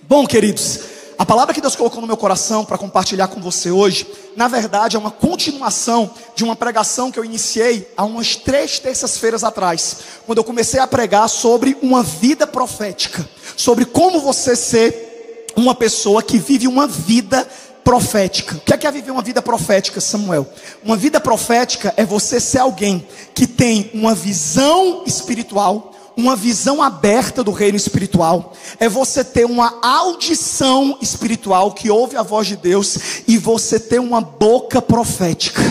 Bom, queridos, a palavra que Deus colocou no meu coração para compartilhar com você hoje, na verdade é uma continuação de uma pregação que eu iniciei há umas 3 terças-feiras atrás, quando eu comecei a pregar sobre uma vida profética, sobre como você ser uma pessoa que vive uma vida profética. O que é viver uma vida profética, Samuel? Uma vida profética é você ser alguém que tem uma visão espiritual, uma visão aberta do reino espiritual. É você ter uma audição espiritual que ouve a voz de Deus, e você ter uma boca profética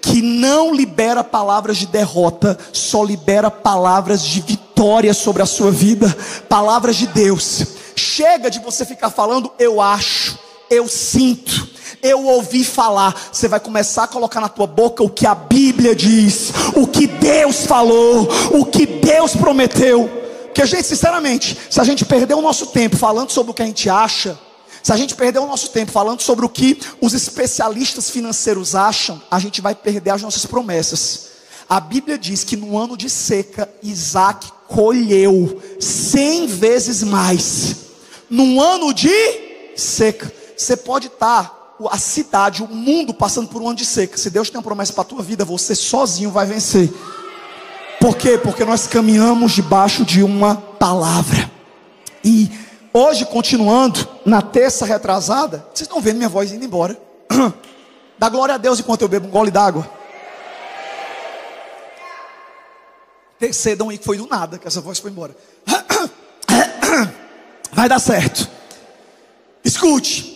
que não libera palavras de derrota, só libera palavras de vitória sobre a sua vida, palavras de Deus. Chega de você ficar falando eu acho, eu sinto, eu ouvi falar. Você vai começar a colocar na tua boca o que a Bíblia diz, o que Deus falou, o que Deus prometeu. Porque, gente, sinceramente, se a gente perder o nosso tempo falando sobre o que a gente acha, se a gente perder o nosso tempo falando sobre o que os especialistas financeiros acham, a gente vai perder as nossas promessas. A Bíblia diz que no ano de seca, Isaac colheu 100 vezes mais. No ano de seca, você pode estar, a cidade, o mundo passando por um ano de seca. Se Deus tem uma promessa para a tua vida, você sozinho vai vencer. Por quê? Porque nós caminhamos debaixo de uma palavra. E hoje, continuando, na terça retrasada, vocês estão vendo minha voz indo embora. Dá glória a Deus enquanto eu bebo um gole d'água. Intercedam aí que foi do nada que essa voz foi embora. Vai dar certo. Escute.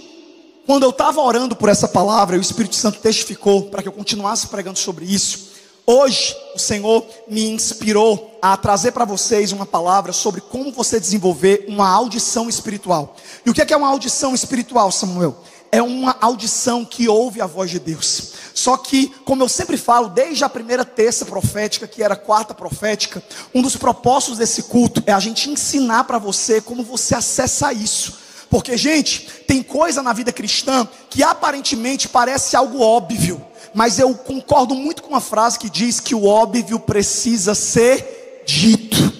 Quando eu estava orando por essa palavra, o Espírito Santo testificou para que eu continuasse pregando sobre isso. Hoje o Senhor me inspirou a trazer para vocês uma palavra sobre como você desenvolver uma audição espiritual. E o que é uma audição espiritual, Samuel? É uma audição que ouve a voz de Deus. Só que, como eu sempre falo, desde a primeira terça profética, que era a quarta profética, um dos propósitos desse culto é a gente ensinar para você como você acessa isso. Porque, gente, tem coisa na vida cristã que aparentemente parece algo óbvio, mas eu concordo muito com uma frase que diz que o óbvio precisa ser dito.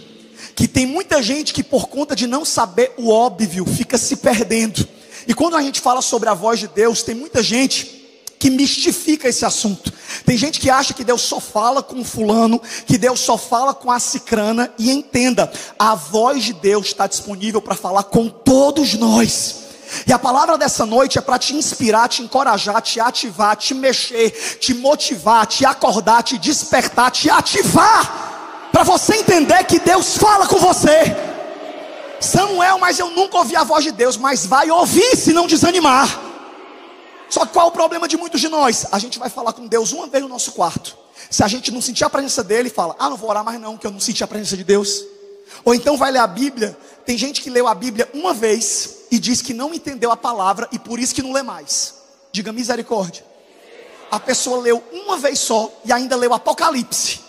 Que tem muita gente que, por conta de não saber o óbvio, fica se perdendo. E quando a gente fala sobre a voz de Deus, tem muita gente que mistifica esse assunto. Tem gente que acha que Deus só fala com fulano, que Deus só fala com a cicrana. E entenda, a voz de Deus está disponível para falar com todos nós. E a palavra dessa noite é para te inspirar, te encorajar, te ativar, te mexer, te motivar, te acordar, te despertar, te ativar, para você entender que Deus fala com você. Samuel, mas eu nunca ouvi a voz de Deus. Mas vai ouvir se não desanimar. Só que qual é o problema de muitos de nós? A gente vai falar com Deus uma vez no nosso quarto. Se a gente não sentir a presença dele, fala, não vou orar mais não, que eu não senti a presença de Deus. Ou então vai ler a Bíblia. Tem gente que leu a Bíblia uma vez e diz que não entendeu a palavra e por isso que não lê mais. Diga misericórdia. A pessoa leu uma vez só e ainda leu Apocalipse.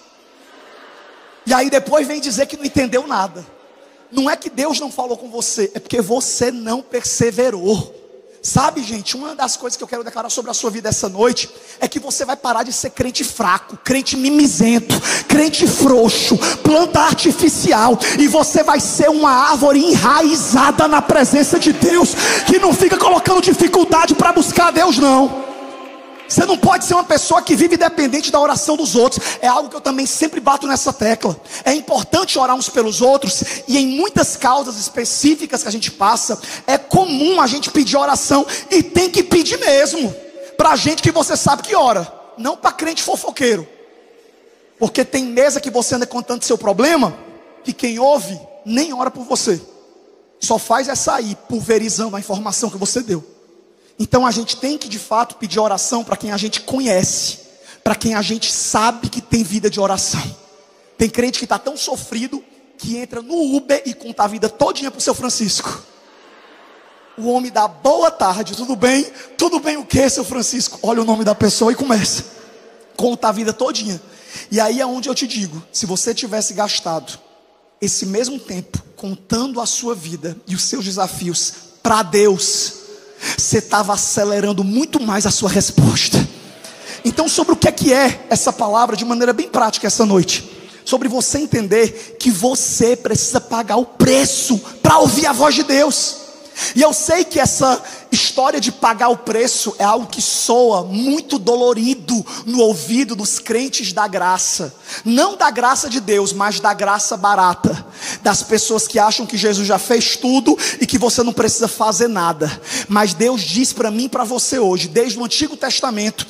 E aí depois vem dizer que não entendeu nada. Não é que Deus não falou com você, é porque você não perseverou. Sabe, gente, uma das coisas que eu quero declarar sobre a sua vida essa noite é que você vai parar de ser crente fraco, crente mimizento, crente frouxo, planta artificial, e você vai ser uma árvore enraizada na presença de Deus, que não fica colocando dificuldade para buscar Deus, não. Você não pode ser uma pessoa que vive dependente da oração dos outros. É algo que eu também sempre bato nessa tecla. É importante orar uns pelos outros. E em muitas causas específicas que a gente passa, é comum a gente pedir oração. E tem que pedir mesmo. Para gente que você sabe que ora. Não para crente fofoqueiro. Porque tem mesa que você anda contando seu problema, que quem ouve nem ora por você. Só faz é sair pulverizando a informação que você deu. Então a gente tem que de fato pedir oração para quem a gente conhece, para quem a gente sabe que tem vida de oração. Tem crente que está tão sofrido que entra no Uber e conta a vida todinha para o seu Francisco. O homem dá boa tarde, tudo bem? Tudo bem o que, seu Francisco? Olha o nome da pessoa e começa. Conta a vida todinha. E aí é onde eu te digo, se você tivesse gastado esse mesmo tempo contando a sua vida e os seus desafios para Deus, você estava acelerando muito mais a sua resposta. Então, sobre o que é essa palavra de maneira bem prática essa noite? Sobre você entender que você precisa pagar o preço para ouvir a voz de Deus. E eu sei que essa história de pagar o preço é algo que soa muito dolorido no ouvido dos crentes da graça. Não da graça de Deus, mas da graça barata. Das pessoas que acham que Jesus já fez tudo e que você não precisa fazer nada. Mas Deus diz para mim e para você hoje, desde o Antigo Testamento,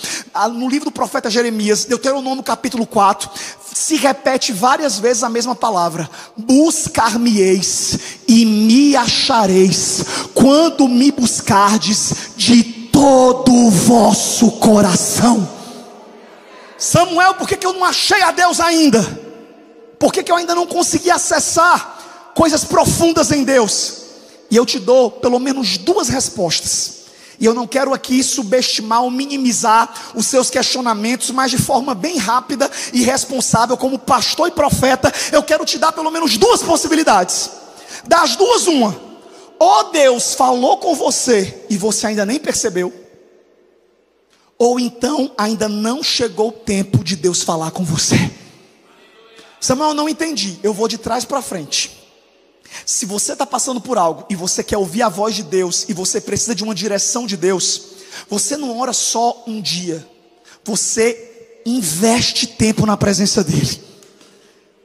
no livro do profeta Jeremias, Deuteronômio capítulo 4, se repete várias vezes a mesma palavra: buscar-me-eis e me achareis, quando me buscardes de todo o vosso coração. Samuel, por que eu não achei a Deus ainda? Por que eu ainda não consegui acessar coisas profundas em Deus? E eu te dou pelo menos duas respostas. E eu não quero aqui subestimar ou minimizar os seus questionamentos, mas de forma bem rápida e responsável, como pastor e profeta, eu quero te dar pelo menos duas possibilidades. Das duas, uma: ou Deus falou com você e você ainda nem percebeu, ou então ainda não chegou o tempo de Deus falar com você. Samuel, eu não entendi. Eu vou de trás para frente. Se você está passando por algo e você quer ouvir a voz de Deus e você precisa de uma direção de Deus, você não ora só um dia, você investe tempo na presença dEle.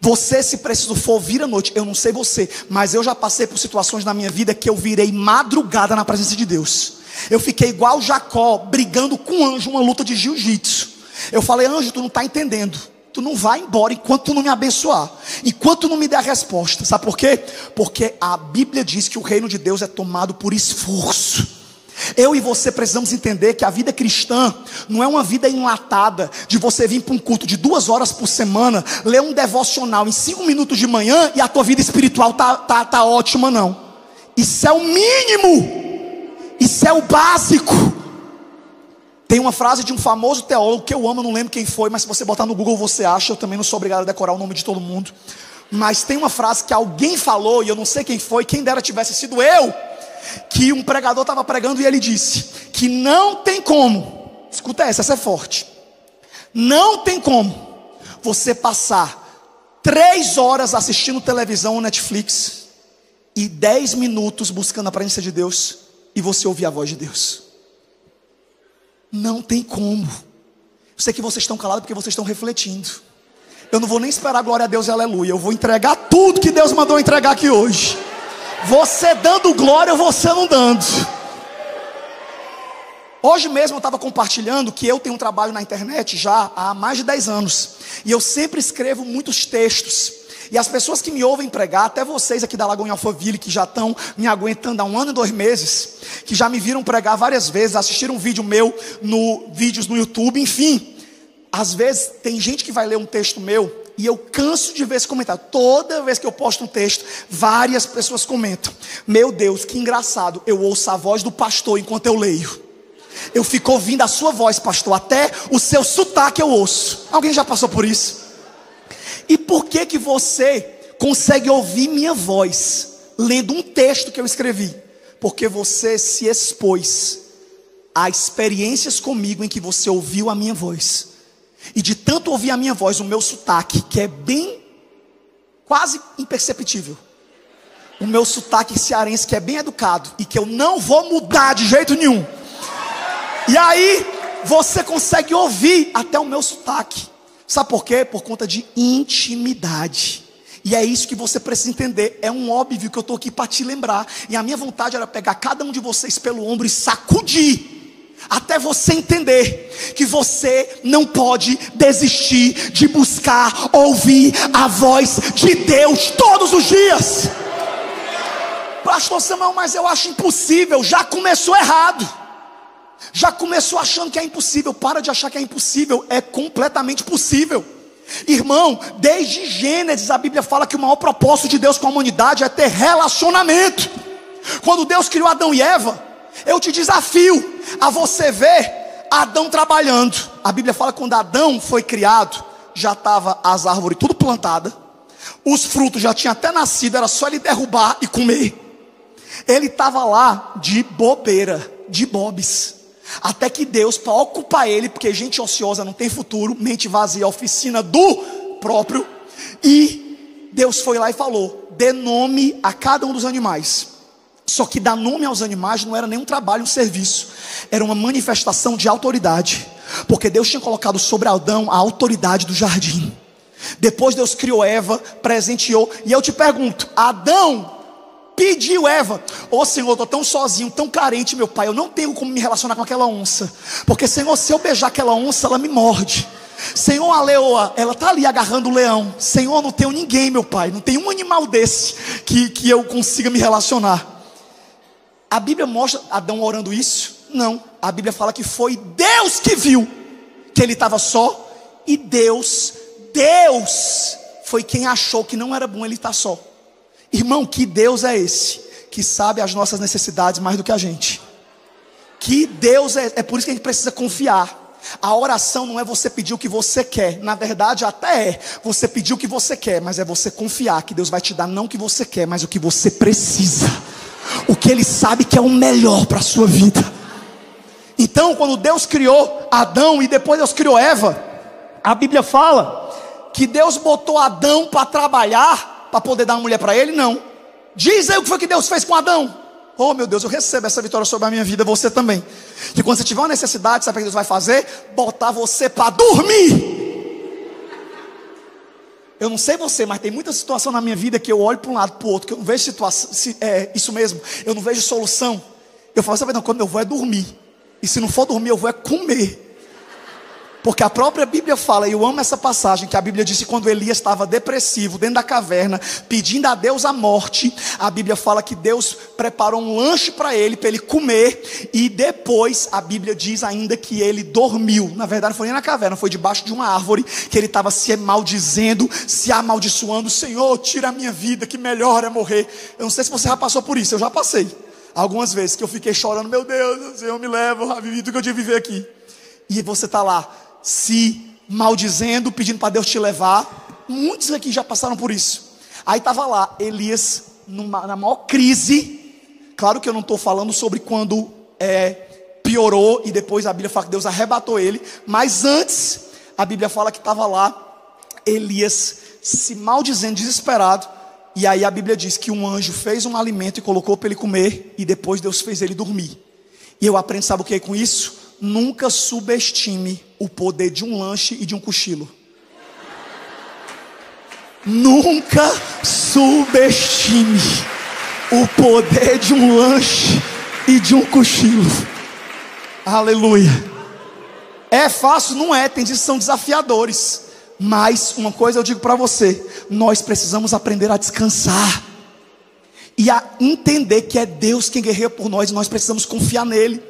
Você, se preciso for, vir à noite. Eu não sei você, mas eu já passei por situações na minha vida que eu virei madrugada na presença de Deus. Eu fiquei igual Jacó, brigando com um anjo, uma luta de jiu-jitsu. Eu falei: anjo, tu não está entendendo. Tu não vai embora enquanto tu não me abençoar, enquanto tu não me der a resposta. Sabe por quê? Porque a Bíblia diz que o reino de Deus é tomado por esforço. Eu e você precisamos entender que a vida cristã não é uma vida enlatada, de você vir para um culto de 2 horas por semana, ler um devocional em 5 minutos de manhã e a tua vida espiritual tá ótima, não. Isso é o mínimo, isso é o básico. Tem uma frase de um famoso teólogo que eu amo, eu não lembro quem foi, mas se você botar no Google você acha. Eu também não sou obrigado a decorar o nome de todo mundo. Mas tem uma frase que alguém falou, e eu não sei quem foi, quem dera tivesse sido eu, que um pregador estava pregando e ele disse que não tem como, escuta essa é forte, não tem como você passar 3 horas assistindo televisão ou Netflix e 10 minutos buscando a presença de Deus e você ouvir a voz de Deus. Não tem como. Eu sei que vocês estão calados porque vocês estão refletindo. Eu não vou nem esperar glória a Deus e aleluia. Eu vou entregar tudo que Deus mandou entregar aqui hoje. Você dando glória ou você não dando. Hoje mesmo eu estava compartilhando que eu tenho um trabalho na internet já há mais de 10 anos. E eu sempre escrevo muitos textos. E as pessoas que me ouvem pregar, até vocês aqui da Lagoa em Alphaville, que já estão me aguentando há 1 ano e 2 meses, que já me viram pregar várias vezes, assistiram um vídeo meu, vídeos no YouTube, enfim. Às vezes tem gente que vai ler um texto meu e eu canso de ver esse comentário. Toda vez que eu posto um texto, várias pessoas comentam: meu Deus, que engraçado, eu ouço a voz do pastor enquanto eu leio. Eu fico ouvindo a sua voz, pastor, até o seu sotaque eu ouço. Alguém já passou por isso? E por que você consegue ouvir minha voz lendo um texto que eu escrevi? Porque você se expôs a experiências comigo em que você ouviu a minha voz. E de tanto ouvir a minha voz, o meu sotaque, que é bem, quase imperceptível, o meu sotaque cearense, que é bem educado e que eu não vou mudar de jeito nenhum. E aí você consegue ouvir até o meu sotaque. Sabe por quê? Por conta de intimidade. E é isso que você precisa entender. É um óbvio que eu estou aqui para te lembrar. E a minha vontade era pegar cada um de vocês pelo ombro e sacudir, até você entender que você não pode desistir de buscar ouvir a voz de Deus todos os dias. Pastor Samuel, mas eu acho impossível. Já começou errado. Já começou achando que é impossível. Para de achar que é impossível. É completamente possível. Irmão, desde Gênesis a Bíblia fala que o maior propósito de Deus com a humanidade é ter relacionamento. Quando Deus criou Adão e Eva, eu te desafio a você ver Adão trabalhando. A Bíblia fala que quando Adão foi criado, já estava as árvores tudo plantadas, os frutos já tinham até nascido, era só ele derrubar e comer. Ele estava lá de bobeira, de bobs. Até que Deus, para ocupar ele, porque gente ociosa não tem futuro, mente vazia, oficina do próprio, e Deus foi lá e falou: dê nome a cada um dos animais. Só que dar nome aos animais não era nenhum trabalho, um serviço. Era uma manifestação de autoridade. Porque Deus tinha colocado sobre Adão a autoridade do jardim. Depois Deus criou Eva, presenteou. E eu te pergunto, Adão pediu Eva: ô Senhor, eu estou tão sozinho, tão carente, meu pai, eu não tenho como me relacionar com aquela onça. Porque Senhor, se eu beijar aquela onça, ela me morde. Senhor, a leoa, ela está ali agarrando o leão. Senhor, não tenho ninguém, meu pai, não tem um animal desse que eu consiga me relacionar. A Bíblia mostra Adão orando isso? Não, a Bíblia fala que foi Deus que viu que ele estava só. E Deus foi quem achou que não era bom ele estar só. Irmão, que Deus é esse? Que sabe as nossas necessidades mais do que a gente. Que Deus é por isso que a gente precisa confiar. A oração não é você pedir o que você quer. Na verdade até é você pedir o que você quer, mas é você confiar que Deus vai te dar não o que você quer, mas o que você precisa, o que Ele sabe que é o melhor para a sua vida. Então quando Deus criou Adão e depois Deus criou Eva, a Bíblia fala que Deus botou Adão para trabalhar, para poder dar uma mulher para ele? Não. Diz aí o que foi que Deus fez com Adão. Oh meu Deus, eu recebo essa vitória sobre a minha vida, você também. Que quando você tiver uma necessidade, sabe o que Deus vai fazer? Botar você para dormir. Eu não sei você, mas tem muita situação na minha vida que eu olho para um lado, para o outro, que eu não vejo situação, isso mesmo, eu não vejo solução. Eu falo, sabe, não, quando eu vou é dormir. E se não for dormir, eu vou é comer. Porque a própria Bíblia fala, e eu amo essa passagem, que a Bíblia diz que quando Elias estava depressivo, dentro da caverna, pedindo a Deus a morte, a Bíblia fala que Deus preparou um lanche para ele comer, e depois a Bíblia diz ainda que ele dormiu. Na verdade não foi nem na caverna, foi debaixo de uma árvore, que ele estava se maldizendo, se amaldiçoando. Senhor, tira a minha vida, que melhor é morrer. Eu não sei se você já passou por isso, eu já passei. Algumas vezes que eu fiquei chorando, meu Deus, Senhor me leva, eu já vivi tudo que eu tinha que viver aqui. E você está lá, se maldizendo, pedindo para Deus te levar. Muitos aqui já passaram por isso. Aí estava lá Elias na maior crise. Claro que eu não estou falando sobre quando piorou e depois a Bíblia fala que Deus arrebatou ele. Mas antes a Bíblia fala que estava lá Elias se maldizendo, desesperado. E aí a Bíblia diz que um anjo fez um alimento e colocou para ele comer, e depois Deus fez ele dormir. E eu aprendo, sabe o que é com isso? Nunca subestime o poder de um lanche e de um cochilo. Nunca subestime o poder de um lanche e de um cochilo. Aleluia. É fácil? Não é, tem dias que são desafiadores. Mas uma coisa eu digo para você: nós precisamos aprender a descansar e a entender que é Deus quem guerreia por nós, e nós precisamos confiar nele.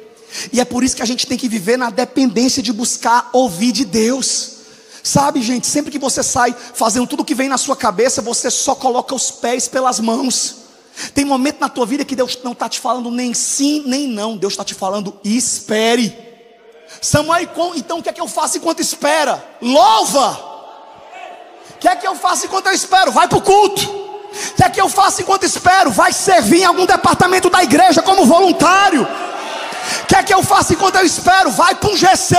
E é por isso que a gente tem que viver na dependência de buscar ouvir de Deus. Sabe, gente, sempre que você sai fazendo tudo que vem na sua cabeça, você só coloca os pés pelas mãos. Tem momento na tua vida que Deus não está te falando nem sim, nem não. Deus está te falando, espere. Samuel, então o que é que eu faço enquanto espera? Louva. O que é que eu faço enquanto eu espero? Vai para o culto. O que é que eu faço enquanto espero? Vai servir em algum departamento da igreja como voluntário. O que é que eu faço enquanto eu espero? Vai para um GC.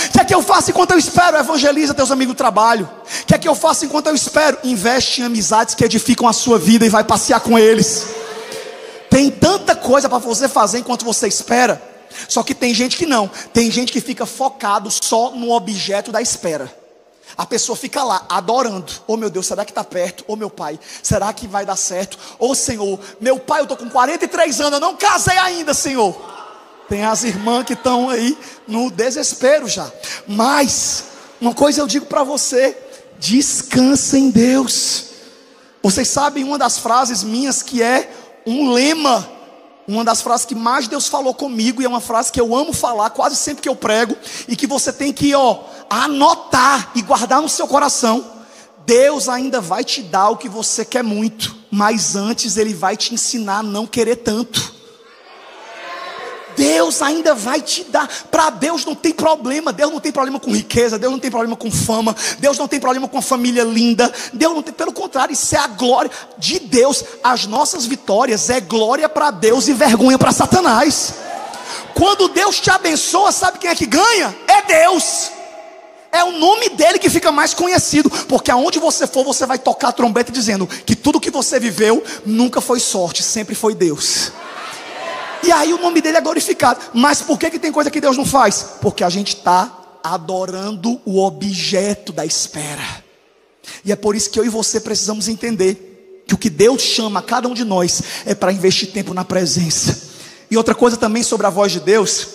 O que é que eu faço enquanto eu espero? Evangeliza teus amigos do trabalho. O que é que eu faço enquanto eu espero? Investe em amizades que edificam a sua vida e vai passear com eles. Tem tanta coisa para você fazer enquanto você espera. Só que tem gente que não. Tem gente que fica focado só no objeto da espera. A pessoa fica lá adorando. Oh meu Deus, será que está perto? Oh meu pai, será que vai dar certo? Oh Senhor, meu pai, eu estou com 43 anos, eu não casei ainda, Senhor. Tem as irmãs que estão aí no desespero já. Mas uma coisa eu digo para você: descansa em Deus. Vocês sabem uma das frases minhas que é um lema, uma das frases que mais Deus falou comigo, e é uma frase que eu amo falar quase sempre que eu prego, e que você tem que anotar e guardar no seu coração. Deus ainda vai te dar o que você quer muito, mas antes Ele vai te ensinar a não querer tanto. Deus ainda vai te dar. Para Deus não tem problema. Deus não tem problema com riqueza. Deus não tem problema com fama. Deus não tem problema com a família linda. Deus não tem, pelo contrário, isso é a glória de Deus. As nossas vitórias é glória para Deus e vergonha para Satanás. Quando Deus te abençoa, sabe quem é que ganha? É Deus. É o nome dele que fica mais conhecido, porque aonde você for, você vai tocar a trombeta dizendo que tudo que você viveu nunca foi sorte, sempre foi Deus. E aí o nome dele é glorificado. Mas por que tem coisa que Deus não faz? Porque a gente está adorando o objeto da espera. E é por isso que eu e você precisamos entender que o que Deus chama a cada um de nós é para investir tempo na presença. E outra coisa também sobre a voz de Deus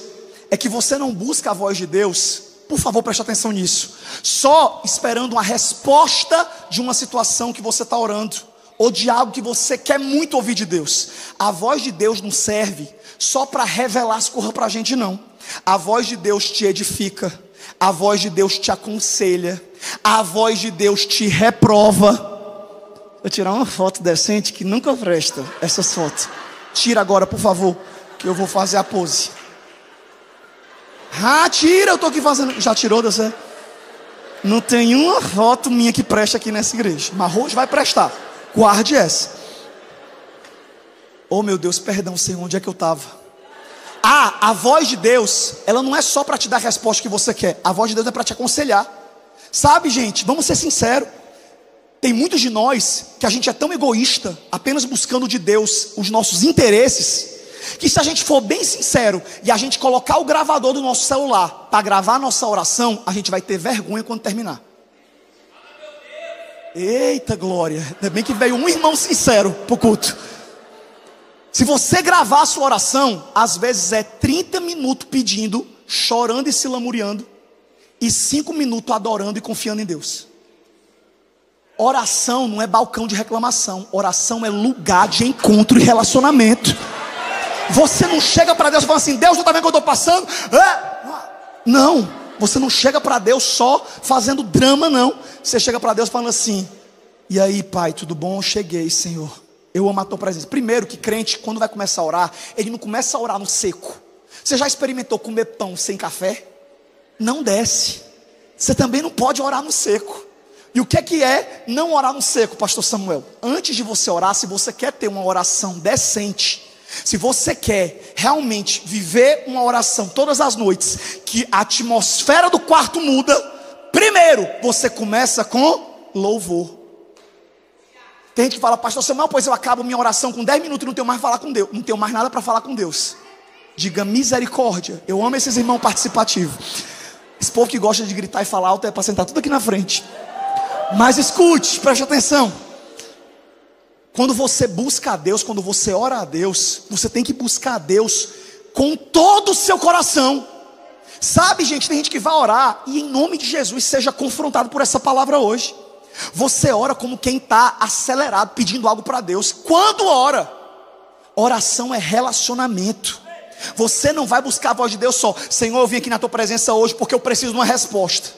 é que você não busca a voz de Deus, por favor, preste atenção nisso, só esperando uma resposta de uma situação que você está orando, ou de algo que você quer muito ouvir de Deus. A voz de Deus não serve só para revelar as coisas para a gente, não. A voz de Deus te edifica, a voz de Deus te aconselha, a voz de Deus te reprova. Vou tirar uma foto decente que nunca presta, essas fotos. Tira agora, por favor, que eu vou fazer a pose. Ah, tira, eu estou aqui fazendo. Já tirou, deu certo? Não tem uma foto minha que preste aqui nessa igreja, mas hoje vai prestar. Guarde essa. Oh meu Deus, perdão Senhor, onde é que eu estava? A voz de Deus, ela não é só para te dar a resposta que você quer. A voz de Deus é para te aconselhar. Sabe, gente, vamos ser sinceros. Tem muitos de nós que a gente é tão egoísta, apenas buscando de Deus os nossos interesses, que se a gente for bem sincero e a gente colocar o gravador do nosso celular para gravar a nossa oração, a gente vai ter vergonha quando terminar. Eita glória, ainda bem que veio um irmão sincero pro culto. Se você gravar a sua oração, às vezes é 30 minutos pedindo, chorando e se lamuriando, e 5 minutos adorando e confiando em Deus. Oração não é balcão de reclamação, oração é lugar de encontro e relacionamento. Você não chega para Deus e fala assim: Deus, não está vendo o que eu estou passando? Não, você não chega para Deus só fazendo drama, não. Você chega para Deus falando assim: e aí pai, tudo bom? Eu cheguei, Senhor, eu amo a tua presença. Primeiro que crente, quando vai começar a orar, ele não começa a orar no seco. Você já experimentou comer pão sem café? Não desce. Você também não pode orar no seco. E o que é não orar no seco, pastor Samuel? Antes de você orar, se você quer ter uma oração decente, se você quer realmente viver uma oração todas as noites, que a atmosfera do quarto muda, primeiro você começa com louvor. Tem gente que fala: pastor Samuel, pois eu acabo minha oração com 10 minutos e não tenho mais falar com Deus. Não tenho mais nada para falar com Deus. Diga misericórdia. Eu amo esses irmãos participativos. Esse povo que gosta de gritar e falar alto é para sentar tudo aqui na frente. Mas escute, preste atenção. Quando você busca a Deus, quando você ora a Deus, você tem que buscar a Deus com todo o seu coração. Sabe, gente, tem gente que vai orar e em nome de Jesus seja confrontado por essa palavra hoje. Você ora como quem está acelerado, pedindo algo para Deus. Quando ora, oração é relacionamento. Você não vai buscar a voz de Deus só: Senhor, eu vim aqui na tua presença hoje porque eu preciso de uma resposta.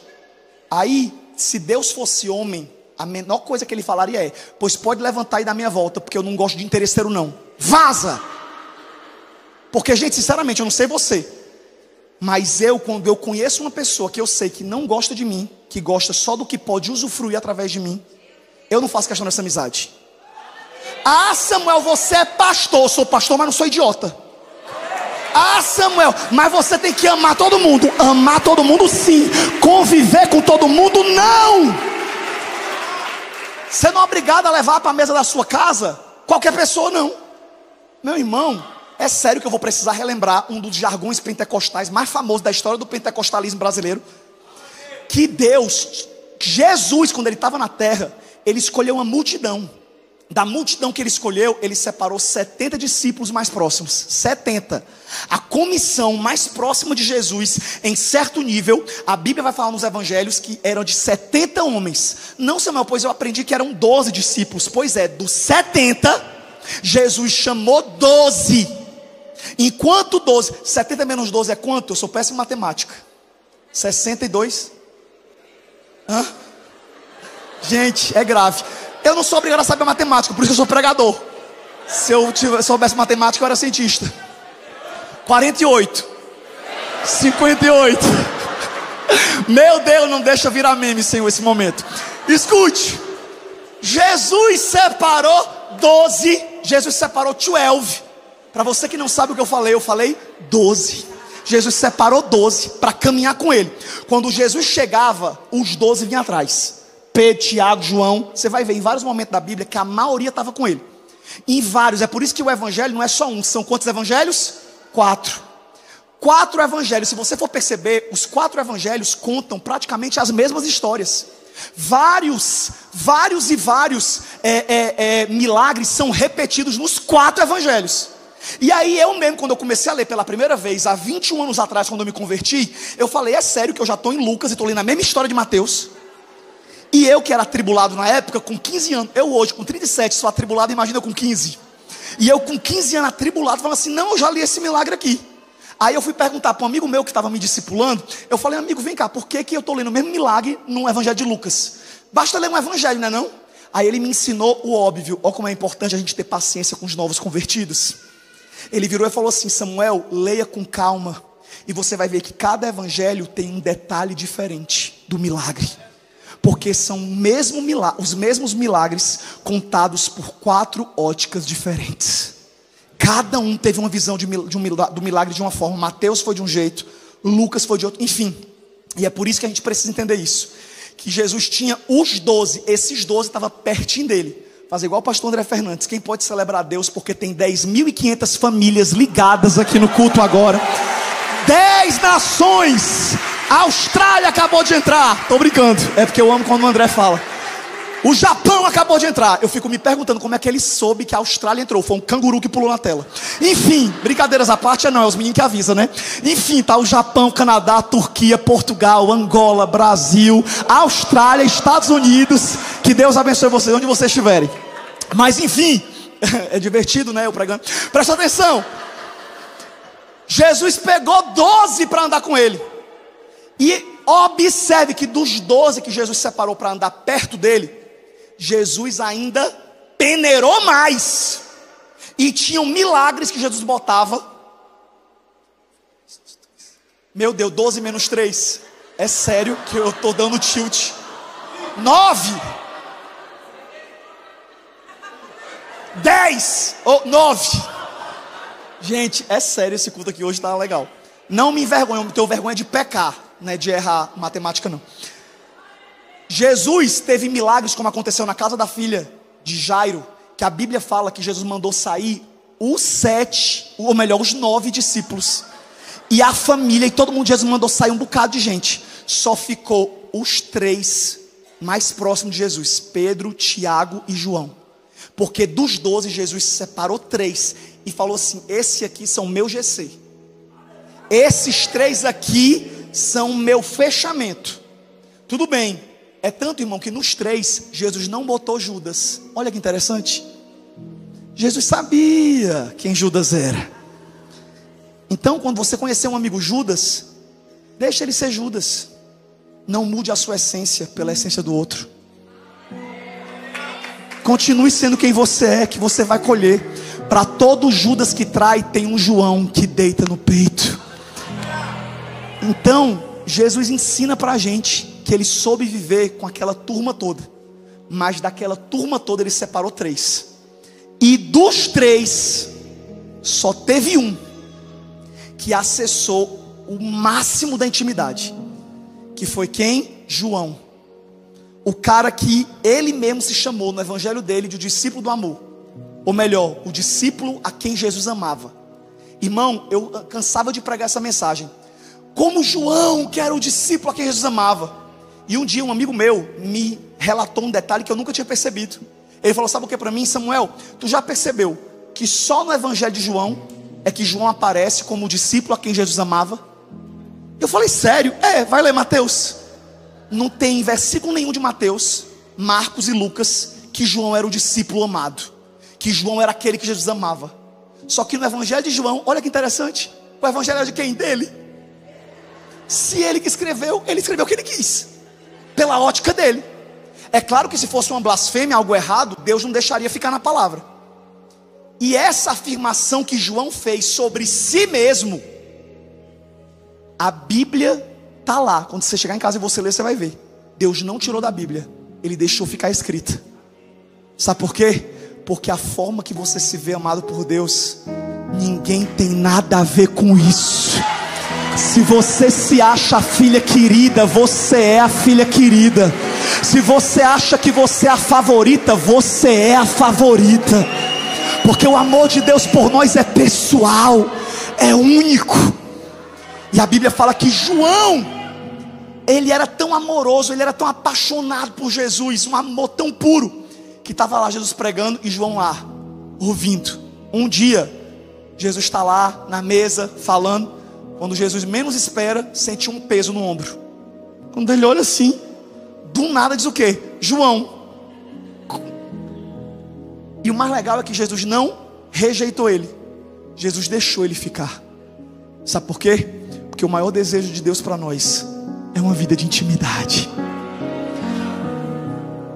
Aí, se Deus fosse homem, a menor coisa que ele falaria é: pois pode levantar e dar minha volta, porque eu não gosto de interesseiro não. Vaza! Porque, gente, sinceramente, eu não sei você, mas quando eu conheço uma pessoa que eu sei que não gosta de mim, que gosta só do que pode usufruir através de mim, eu não faço questão dessa amizade. Ah, Samuel, você é pastor. Eu sou pastor, mas não sou idiota. Ah, Samuel, mas você tem que amar todo mundo. Amar todo mundo sim, conviver com todo mundo não. Você não é obrigado a levar para a mesa da sua casa qualquer pessoa, não. Meu irmão, é sério que eu vou precisar relembrar um dos jargões pentecostais mais famosos da história do pentecostalismo brasileiro. Que Deus, Jesus, quando ele estava na terra, ele escolheu uma multidão. Da multidão que ele escolheu, ele separou 70 discípulos mais próximos. 70. A comissão mais próxima de Jesus, em certo nível, a Bíblia vai falar nos evangelhos que eram de 70 homens. Não, Samuel, pois eu aprendi que eram 12 discípulos. Pois é, dos 70, Jesus chamou 12. Enquanto 12, 70 menos 12 é quanto? Eu sou péssimo em matemática. 62? Hã? Gente, é grave. Eu não sou obrigado a saber matemática, por isso eu sou pregador. Se eu soubesse matemática, eu era cientista. 48. 58. Meu Deus, não deixa virar meme, Senhor, esse momento. Escute. Jesus separou 12. Jesus separou 12. Para você que não sabe o que eu falei 12. Jesus separou 12 para caminhar com ele. Quando Jesus chegava, os 12 vinham atrás. Pedro, Tiago, João. Você vai ver em vários momentos da Bíblia que a maioria estava com ele. Em vários, é por isso que o evangelho não é só um. São quantos evangelhos? 4. 4 evangelhos. Se você for perceber, os 4 evangelhos contam praticamente as mesmas histórias. Vários milagres são repetidos nos 4 evangelhos. E aí eu mesmo, quando eu comecei a ler pela primeira vez, há 21 anos atrás, quando eu me converti, eu falei, é sério que eu já estou em Lucas e estou lendo a mesma história de Mateus? E eu que era atribulado na época, com 15 anos, eu hoje com 37 sou atribulado, imagina eu com 15. E eu com 15 anos atribulado, falando assim, não, eu já li esse milagre aqui. Aí eu fui perguntar para um amigo meu que estava me discipulando, eu falei, amigo, vem cá, por que eu estou lendo o mesmo milagre no evangelho de Lucas? Basta ler um evangelho, não é não? Aí ele me ensinou o óbvio. Olha como é importante a gente ter paciência com os novos convertidos. Ele virou e falou assim, Samuel, leia com calma, e você vai ver que cada evangelho tem um detalhe diferente do milagre. Porque são os mesmos milagres contados por 4 óticas diferentes. Cada um teve uma visão do milagre de uma forma. Mateus foi de um jeito, Lucas foi de outro, enfim. E é por isso que a gente precisa entender isso. Que Jesus tinha os 12, esses 12 estavam pertinho dele. Fazer igual o pastor André Fernandes. Quem pode celebrar Deus porque tem 10.500 famílias ligadas aqui no culto agora. 10 nações. A Austrália acabou de entrar. Tô brincando, é porque eu amo quando o André fala. O Japão acabou de entrar. Eu fico me perguntando como é que ele soube que a Austrália entrou. Foi um canguru que pulou na tela. Enfim, brincadeiras à parte, não, é os meninos que avisam, né? Enfim, tá o Japão, Canadá, Turquia, Portugal, Angola, Brasil, Austrália, Estados Unidos. Que Deus abençoe vocês onde vocês estiverem. Mas enfim, é divertido, né? Eu pregando. Presta atenção. Jesus pegou 12 para andar com ele. E observe que dos 12 que Jesus separou para andar perto dele, Jesus ainda peneirou mais. E tinham milagres que Jesus botava. Meu Deus, 12 menos 3. É sério que eu estou dando tilt. 9. 10. Ou 9. Gente, é sério, esse culto aqui hoje está legal. Não me envergonho, eu tenho vergonha de pecar. Não é de errar matemática não. Jesus teve milagres como aconteceu na casa da filha de Jairo, que a Bíblia fala que Jesus mandou sair os 9 discípulos. E a família e todo mundo, Jesus mandou sair um bocado de gente. Só ficou os 3 mais próximos de Jesus, Pedro, Tiago e João. Porque dos 12 Jesus separou 3 e falou assim, esse aqui são meu GC. Esses 3 aqui são meu fechamento. Tudo bem, é tanto, irmão, que nos 3 Jesus não botou Judas. Olha que interessante. Jesus sabia quem Judas era. Então quando você conhecer um amigo Judas, deixa ele ser Judas. Não mude a sua essência pela essência do outro. Continue sendo quem você é, que você vai colher. Para todo Judas que trai, tem um João que deita no peito. Então, Jesus ensina para a gente que ele soube viver com aquela turma toda. Mas daquela turma toda ele separou 3. E dos 3, só teve um que acessou o máximo da intimidade. Que foi quem? João. O cara que ele mesmo se chamou no evangelho dele de o discípulo do amor. Ou melhor, o discípulo a quem Jesus amava. Irmão, eu cansava de pregar essa mensagem. Como João, que era o discípulo a quem Jesus amava. E um dia um amigo meu me relatou um detalhe que eu nunca tinha percebido. Ele falou, sabe o que para mim, Samuel? Tu já percebeu que só no evangelho de João é que João aparece como o discípulo a quem Jesus amava? Eu falei, sério? Vai ler Mateus. Não tem versículo nenhum de Mateus, Marcos e Lucas que João era o discípulo amado, que João era aquele que Jesus amava. Só que no evangelho de João, olha que interessante, o evangelho é de quem? Dele. Se ele que escreveu, ele escreveu o que ele quis, pela ótica dele. É claro que se fosse uma blasfêmia, algo errado, Deus não deixaria ficar na palavra. E essa afirmação que João fez sobre si mesmo, a Bíblia está lá. Quando você chegar em casa e você ler, você vai ver. Deus não tirou da Bíblia, ele deixou ficar escrita. Sabe por quê? Porque a forma que você se vê amado por Deus, ninguém tem nada a ver com isso. Se você se acha a filha querida, você é a filha querida. Se você acha que você é a favorita, você é a favorita. Porque o amor de Deus por nós é pessoal, é único. E a Bíblia fala que João, ele era tão amoroso, ele era tão apaixonado por Jesus, um amor tão puro, que estava lá Jesus pregando e João lá, ouvindo. Um dia, Jesus está lá na mesa, falando. Quando Jesus menos espera, sente um peso no ombro. Quando ele olha assim, do nada diz o quê? João. E o mais legal é que Jesus não rejeitou ele. Jesus deixou ele ficar. Sabe por quê? Porque o maior desejo de Deus para nós é uma vida de intimidade.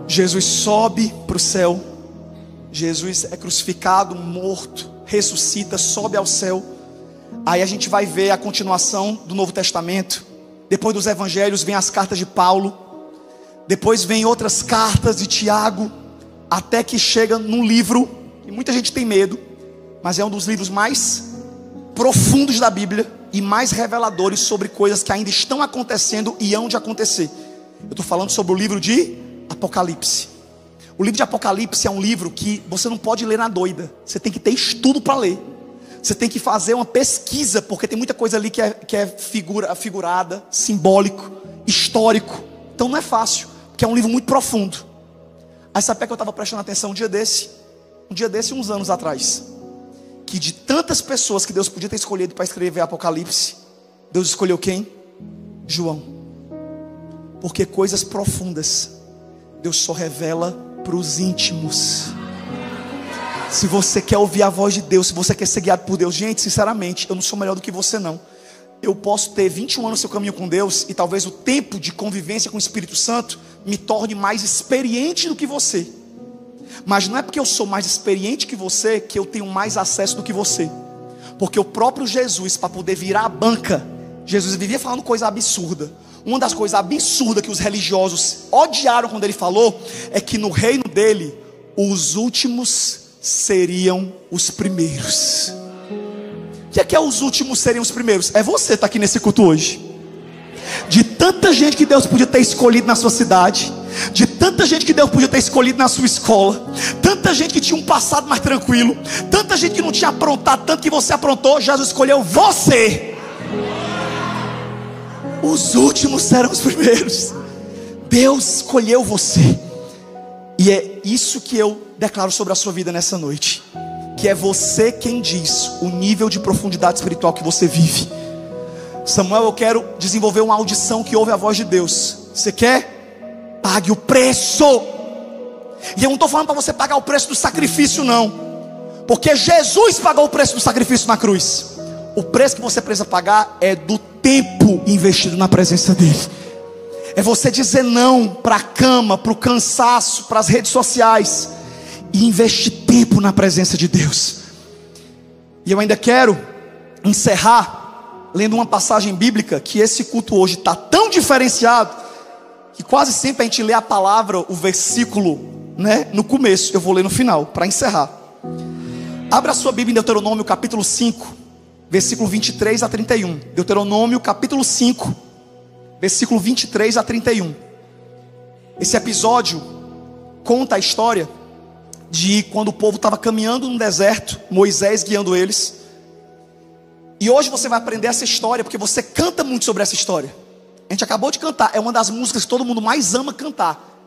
Jesus sobe para o céu. Jesus é crucificado, morto, ressuscita, sobe ao céu. Aí a gente vai ver a continuação do Novo Testamento. Depois dos evangelhos vem as cartas de Paulo. Depois vem outras cartas de Tiago. Até que chega num livro que muita gente tem medo, mas é um dos livros mais profundos da Bíblia e mais reveladores sobre coisas que ainda estão acontecendo e hão de acontecer. Eu estou falando sobre o livro de Apocalipse. O livro de Apocalipse é um livro que você não pode ler na doida. Você tem que ter estudo para ler. Você tem que fazer uma pesquisa, porque tem muita coisa ali que é figurada, simbólico, histórico. Então não é fácil, porque é um livro muito profundo. Aí sabe que eu estava prestando atenção um dia desse, uns anos atrás, que de tantas pessoas que Deus podia ter escolhido para escrever Apocalipse, Deus escolheu quem? João. Porque coisas profundas Deus só revela para os íntimos. Se você quer ouvir a voz de Deus, se você quer ser guiado por Deus, gente, sinceramente, eu não sou melhor do que você não. Eu posso ter 21 anos no seu caminho com Deus, e talvez o tempo de convivência com o Espírito Santo me torne mais experiente do que você. Mas não é porque eu sou mais experiente que você que eu tenho mais acesso do que você. Porque o próprio Jesus, para poder virar a banca, Jesus vivia falando coisa absurda. Uma das coisas absurdas que os religiosos odiaram quando ele falou é que no reino dele, os últimos seriam os primeiros. O que é os últimos seriam os primeiros? É você que está aqui nesse culto hoje. De tanta gente que Deus podia ter escolhido na sua cidade, de tanta gente que Deus podia ter escolhido na sua escola, tanta gente que tinha um passado mais tranquilo, tanta gente que não tinha aprontado tanto que você aprontou, Jesus escolheu você. Os últimos serão os primeiros. Deus escolheu você. E é isso que eu declaro sobre a sua vida nessa noite, que é você quem diz o nível de profundidade espiritual que você vive. Samuel, eu quero desenvolver uma audição que ouve a voz de Deus. Você quer? Pague o preço. E eu não estou falando para você pagar o preço do sacrifício não, porque Jesus pagou o preço do sacrifício na cruz. O preço que você precisa pagar é do tempo investido na presença dele. É você dizer não para a cama, para o cansaço, para as redes sociais, e investir tempo na presença de Deus. E eu ainda quero encerrar lendo uma passagem bíblica, que esse culto hoje está tão diferenciado, que quase sempre a gente lê a palavra, o versículo, né, no começo. Eu vou ler no final, para encerrar. Abra a sua Bíblia em Deuteronômio capítulo 5, versículo 23 a 31. Deuteronômio capítulo 5, versículo 23 a 31. Esse episódio conta a história de quando o povo estava caminhando no deserto, Moisés guiando eles. E hoje você vai aprender essa história, porque você canta muito sobre essa história. A gente acabou de cantar, é uma das músicas que todo mundo mais ama cantar.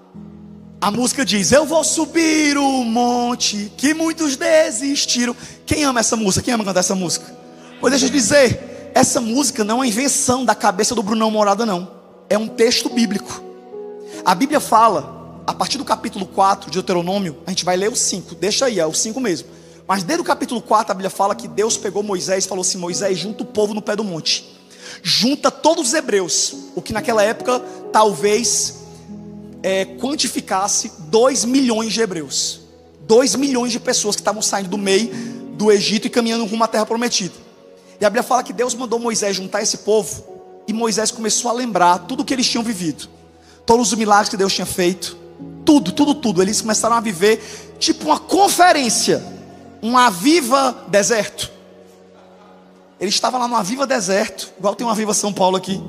A música diz: eu vou subir o monte que muitos desistiram. Quem ama essa música? Quem ama cantar essa música? Pois deixa eu dizer, essa música não é uma invenção da cabeça do Brunão Morada não. É um texto bíblico. A Bíblia fala, a partir do capítulo 4 de Deuteronômio, a gente vai ler o 5, deixa aí, é o 5 mesmo. Mas desde o capítulo 4 a Bíblia fala que Deus pegou Moisés e falou assim: Moisés, junta o povo no pé do monte, junta todos os hebreus, o que naquela época talvez quantificasse 2 milhões de hebreus, 2 milhões de pessoas que estavam saindo do meio do Egito e caminhando rumo à terra prometida. E a Bíblia fala que Deus mandou Moisés juntar esse povo, e Moisés começou a lembrar tudo o que eles tinham vivido, todos os milagres que Deus tinha feito, tudo. Eles começaram a viver tipo uma conferência, um Aviva Deserto. Ele estava lá no Aviva Deserto, igual tem um Aviva São Paulo aqui.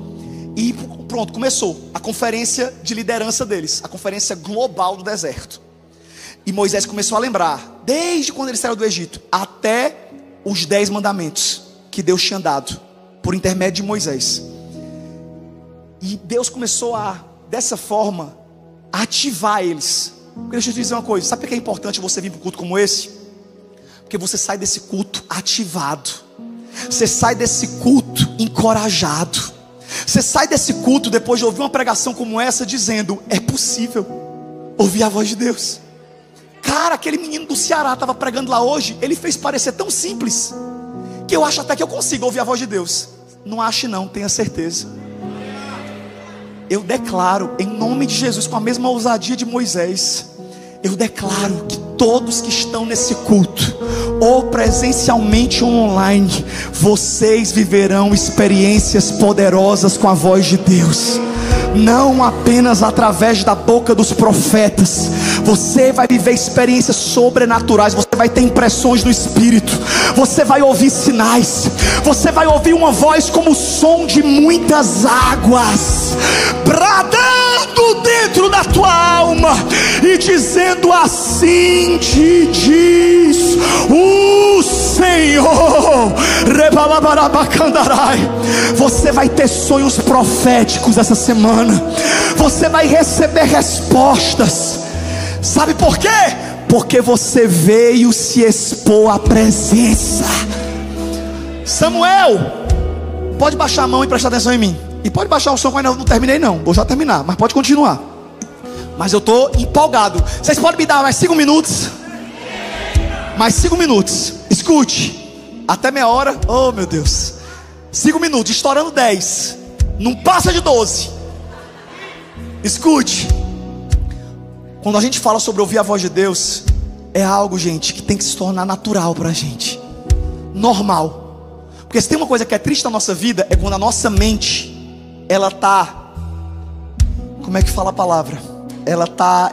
E pronto, começou a conferência de liderança deles, a conferência global do deserto. E Moisés começou a lembrar, desde quando ele saiu do Egito, até os 10 mandamentos que Deus tinha dado, por intermédio de Moisés. E Deus começou a, dessa forma, ativar eles. Porque deixa eu te dizer uma coisa, sabe por que é importante você vir para um culto como esse? Porque você sai desse culto ativado. Você sai desse culto encorajado. Você sai desse culto depois de ouvir uma pregação como essa, dizendo, é possível ouvir a voz de Deus. Cara, aquele menino do Ceará estava pregando lá hoje, ele fez parecer tão simples, que eu acho até que eu consigo ouvir a voz de Deus. Não ache não, tenha certeza. Eu declaro, em nome de Jesus, com a mesma ousadia de Moisés, eu declaro que todos que estão nesse culto, ou presencialmente ou online, vocês viverão experiências poderosas com a voz de Deus. Não apenas através da boca dos profetas. Você vai viver experiências sobrenaturais. Você vai ter impressões do Espírito. Você vai ouvir sinais. Você vai ouvir uma voz como o som de muitas águas, bradando dentro da tua alma e dizendo: assim te diz o Senhor. Você vai ter sonhos proféticos essa semana. Você vai receber respostas. Sabe por quê? Porque você veio se expor à presença. Samuel, pode baixar a mão e prestar atenção em mim. E pode baixar o som, que eu ainda não terminei não. Vou já terminar, mas pode continuar. Mas eu estou empolgado. Vocês podem me dar mais 5 minutos? Mais 5 minutos. Escute. Até meia hora. Oh meu Deus. 5 minutos, estourando 10. Não passa de 12. Escute. Quando a gente fala sobre ouvir a voz de Deus, é algo, gente, que tem que se tornar natural para a gente. Normal. Porque se tem uma coisa que é triste na nossa vida, é quando a nossa mente, ela tá, como é que fala a palavra? Ela tá,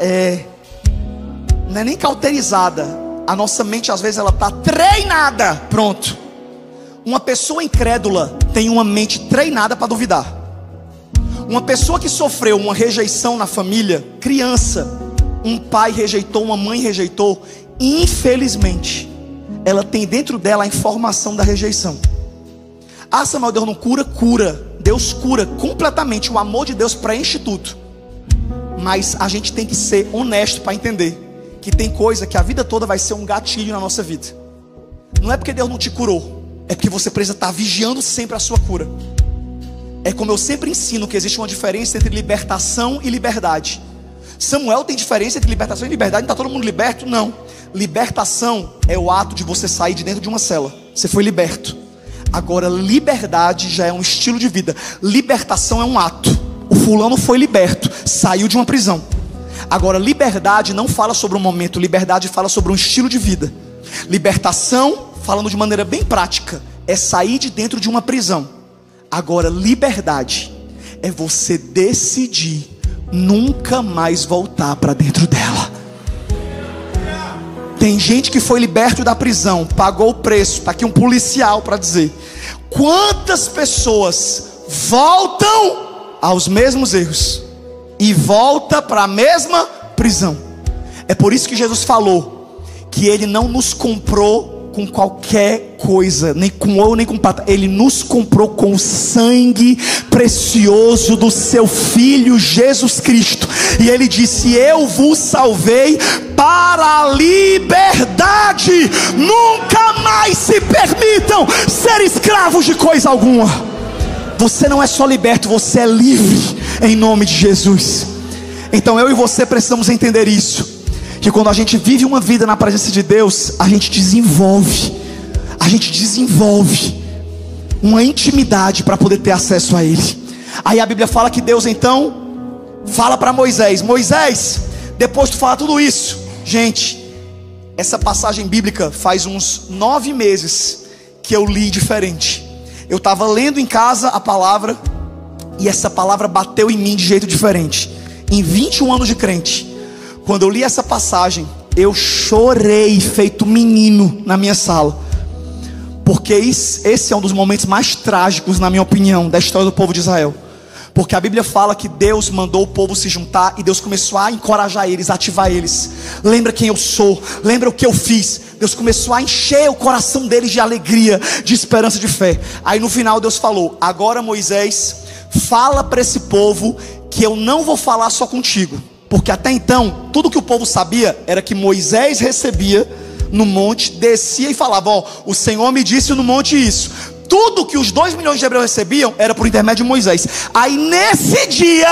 não é nem cauterizada. A nossa mente às vezes ela tá treinada. Pronto. Uma pessoa incrédula tem uma mente treinada para duvidar. Uma pessoa que sofreu uma rejeição na família, criança, um pai rejeitou, uma mãe rejeitou, infelizmente, ela tem dentro dela a informação da rejeição. Ah, Samuel, Deus não cura? Cura. Deus cura completamente. O amor de Deus preenche tudo. Mas a gente tem que ser honesto para entender que tem coisa que a vida toda vai ser um gatilho na nossa vida. Não é porque Deus não te curou, é porque você precisa estar vigiando sempre a sua cura. É como eu sempre ensino, que existe uma diferença entre libertação e liberdade. Samuel tem diferença entre libertação e liberdade. Não está todo mundo liberto? Não. Libertação é o ato de você sair de dentro de uma cela. Você foi liberto. Agora, liberdade já é um estilo de vida. Libertação é um ato. O fulano foi liberto, saiu de uma prisão. Agora, liberdade não fala sobre um momento. Liberdade fala sobre um estilo de vida. Libertação, falando de maneira bem prática, é sair de dentro de uma prisão. Agora, liberdade é você decidir nunca mais voltar para dentro dela. Tem gente que foi liberto da prisão, pagou o preço. Está aqui um policial para dizer: quantas pessoas voltam aos mesmos erros e volta para a mesma prisão? É por isso que Jesus falou que Ele não nos comprou com qualquer coisa, nem com ouro nem com prata. Ele nos comprou com o sangue precioso do seu Filho Jesus Cristo. E Ele disse: eu vos salvei para a liberdade. Nunca mais se permitam ser escravos de coisa alguma. Você não é só liberto, você é livre em nome de Jesus. Então eu e você precisamos entender isso, que quando a gente vive uma vida na presença de Deus, a gente desenvolve uma intimidade para poder ter acesso a Ele. Aí a Bíblia fala que Deus então fala para Moisés: Moisés, depois de tu falar tudo isso. Gente, essa passagem bíblica faz uns 9 meses que eu li diferente. Eu estava lendo em casa a palavra, e essa palavra bateu em mim de jeito diferente. Em 21 anos de crente, quando eu li essa passagem, eu chorei feito menino na minha sala. Porque esse é um dos momentos mais trágicos, na minha opinião, da história do povo de Israel. Porque a Bíblia fala que Deus mandou o povo se juntar e Deus começou a encorajar eles, a ativar eles. Lembra quem eu sou, lembra o que eu fiz. Deus começou a encher o coração deles de alegria, de esperança, de fé. Aí no final Deus falou: agora Moisés, fala para esse povo que eu não vou falar só contigo. Porque até então, tudo que o povo sabia era que Moisés recebia no monte, descia e falava: ó, o Senhor me disse no monte isso. Tudo que os 2 milhões de hebreus recebiam era por intermédio de Moisés. Aí nesse dia,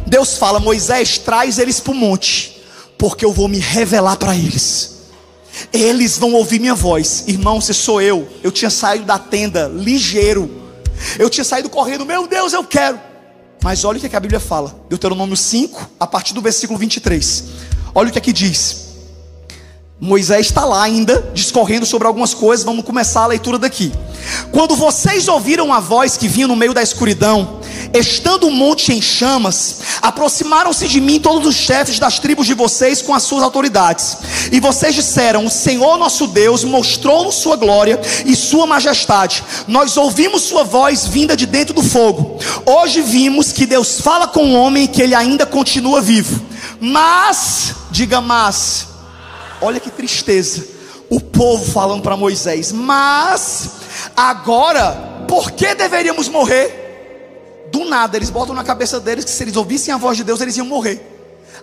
Deus fala: Moisés, traz eles para o monte, porque eu vou me revelar para eles. Eles vão ouvir minha voz. Irmão, se sou eu tinha saído da tenda ligeiro, eu tinha saído correndo, meu Deus, eu quero. Mas olha o que a Bíblia fala, Deuteronômio 5, a partir do versículo 23. Olha o que aqui diz. Moisés está lá ainda, discorrendo sobre algumas coisas. Vamos começar a leitura daqui. Quando vocês ouviram a voz que vinha no meio da escuridão, estando o monte em chamas, aproximaram-se de mim todos os chefes das tribos de vocês com as suas autoridades. E vocês disseram: o Senhor nosso Deus mostrou-nos sua glória e sua majestade. Nós ouvimos sua voz vinda de dentro do fogo. Hoje vimos que Deus fala com o homem e que ele ainda continua vivo. Mas, diga mas. Olha que tristeza, o povo falando para Moisés: mas agora, por que deveríamos morrer? Do nada eles botam na cabeça deles que se eles ouvissem a voz de Deus eles iam morrer.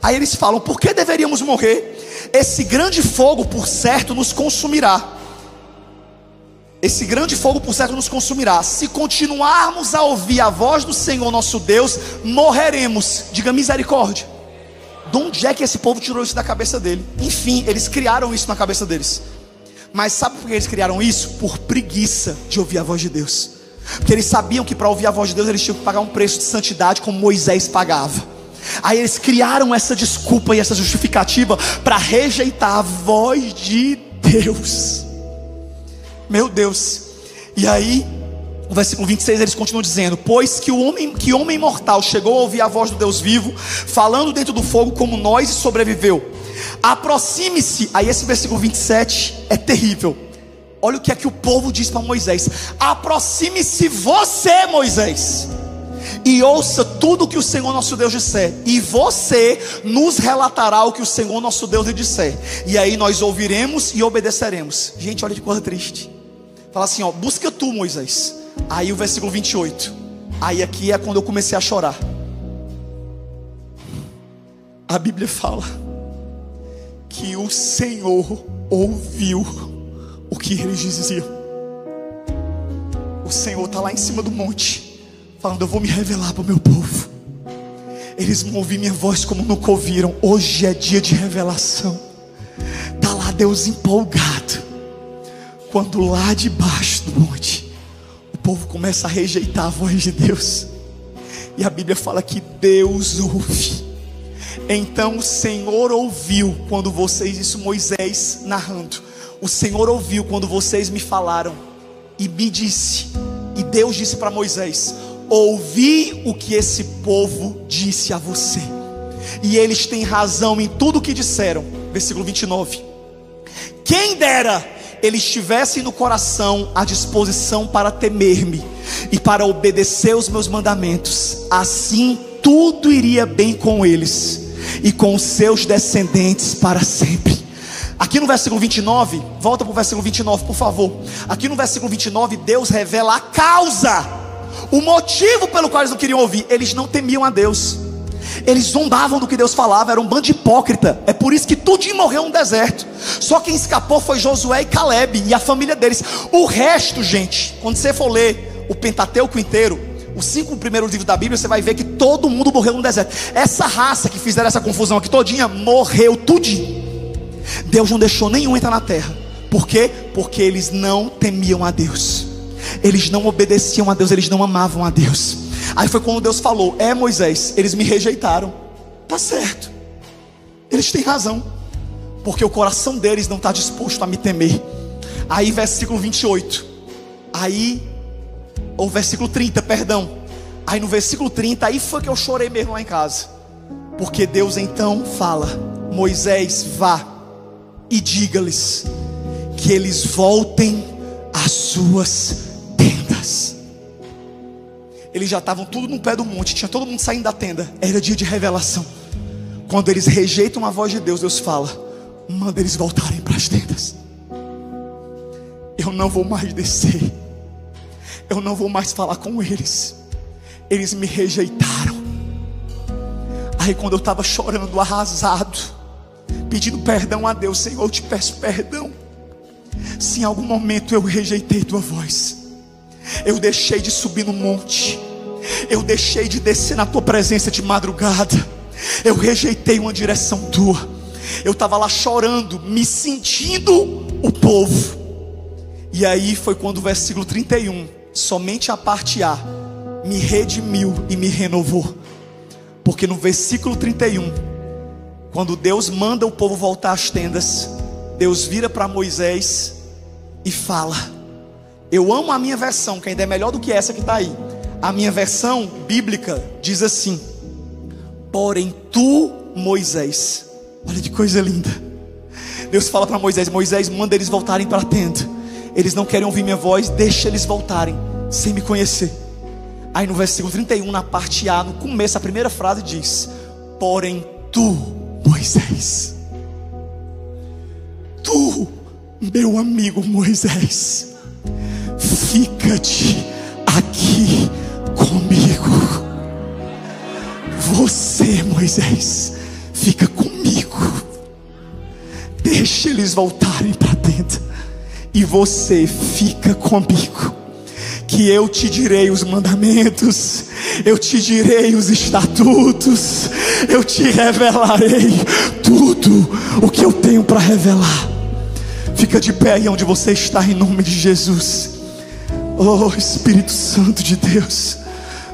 Aí eles falam: por que deveríamos morrer? Esse grande fogo por certo nos consumirá. Esse grande fogo por certo nos consumirá. Se continuarmos a ouvir a voz do Senhor nosso Deus, morreremos. Diga misericórdia. De onde é que esse povo tirou isso da cabeça dele? Enfim, eles criaram isso na cabeça deles. Mas sabe por que eles criaram isso? Por preguiça de ouvir a voz de Deus. Porque eles sabiam que para ouvir a voz de Deus eles tinham que pagar um preço de santidade, como Moisés pagava. Aí eles criaram essa desculpa e essa justificativa para rejeitar a voz de Deus. Meu Deus. E aí no versículo 26 eles continuam dizendo: pois que homem mortal chegou a ouvir a voz do Deus vivo, falando dentro do fogo como nós, e sobreviveu. Aproxime-se. Aí esse versículo 27 é terrível. Olha o que é que o povo diz para Moisés: aproxime-se você, Moisés, e ouça tudo o que o Senhor nosso Deus disser, e você nos relatará o que o Senhor nosso Deus lhe disser, e aí nós ouviremos e obedeceremos. Gente, olha que coisa triste. Fala assim, ó: busca tu, Moisés. Aí o versículo 28. Aí aqui é quando eu comecei a chorar. A Bíblia fala que o Senhor ouviu o que eles diziam. O Senhor está lá em cima do monte, falando: eu vou me revelar para o meu povo. Eles vão ouvir minha voz como nunca ouviram. Hoje é dia de revelação. Está lá Deus empolgado, quando lá debaixo do monte o povo começa a rejeitar a voz de Deus. E a Bíblia fala que Deus ouve. Então o Senhor ouviu quando vocês, isso Moisés narrando, o Senhor ouviu quando vocês me falaram e me disse, e Deus disse para Moisés: ouvi o que esse povo disse a você, e eles têm razão em tudo o que disseram. Versículo 29. Quem dera eles tivessem no coração a disposição para temer-me e para obedecer os meus mandamentos. Assim tudo iria bem com eles e com os seus descendentes para sempre. Aqui no versículo 29, volta para o versículo 29 por favor. Aqui no versículo 29 Deus revela a causa, o motivo pelo qual eles não queriam ouvir. Eles não temiam a Deus, eles zombavam do que Deus falava, era um bando de hipócrita. É por isso que tudinho morreu no deserto. Só quem escapou foi Josué e Caleb e a família deles. O resto, gente, quando você for ler o Pentateuco inteiro, os 5 primeiros livros da Bíblia, você vai ver que todo mundo morreu no deserto. Essa raça que fizeram essa confusão aqui todinha, morreu tudinho. Deus não deixou nenhum entrar na terra. Por quê? Porque eles não temiam a Deus, eles não obedeciam a Deus, eles não amavam a Deus. Aí foi quando Deus falou: é Moisés, eles me rejeitaram. Tá certo, eles têm razão, porque o coração deles não está disposto a me temer. Aí versículo 28. Ou versículo 30, perdão. Aí no versículo 30, aí foi que eu chorei mesmo lá em casa. Porque Deus então fala: Moisés, vá e diga-lhes que eles voltem a as suas tendas. Eles já estavam tudo no pé do monte, tinha todo mundo saindo da tenda, era dia de revelação. Quando eles rejeitam a voz de Deus, Deus fala: manda eles voltarem para as tendas. Eu não vou mais descer, eu não vou mais falar com eles, eles me rejeitaram. Aí quando eu estava chorando, arrasado, pedindo perdão a Deus: Senhor, eu te peço perdão, se em algum momento eu rejeitei tua voz, eu deixei de subir no monte, eu deixei de descer na tua presença de madrugada, eu rejeitei uma direção tua. Eu estava lá chorando, me sentindo o povo. E aí foi quando o versículo 31, somente a parte A, me redimiu e me renovou. Porque no versículo 31, quando Deus manda o povo voltar às tendas, Deus vira para Moisés e fala. Eu amo a minha versão, que ainda é melhor do que essa que está aí. A minha versão bíblica diz assim: porém tu, Moisés. Olha que coisa linda. Deus fala para Moisés: Moisés, manda eles voltarem para a tenda. Eles não querem ouvir minha voz, deixa eles voltarem sem me conhecer. Aí no versículo 31, na parte A, no começo, a primeira frase diz: porém tu, Moisés, tu, meu amigo Moisés, fica-te aqui comigo. Você, Moisés, fica comigo. Deixa eles voltarem para dentro. E você fica comigo, que eu te direi os mandamentos, eu te direi os estatutos, eu te revelarei tudo o que eu tenho para revelar. Fica de pé aí onde você está, em nome de Jesus. Oh Espírito Santo de Deus,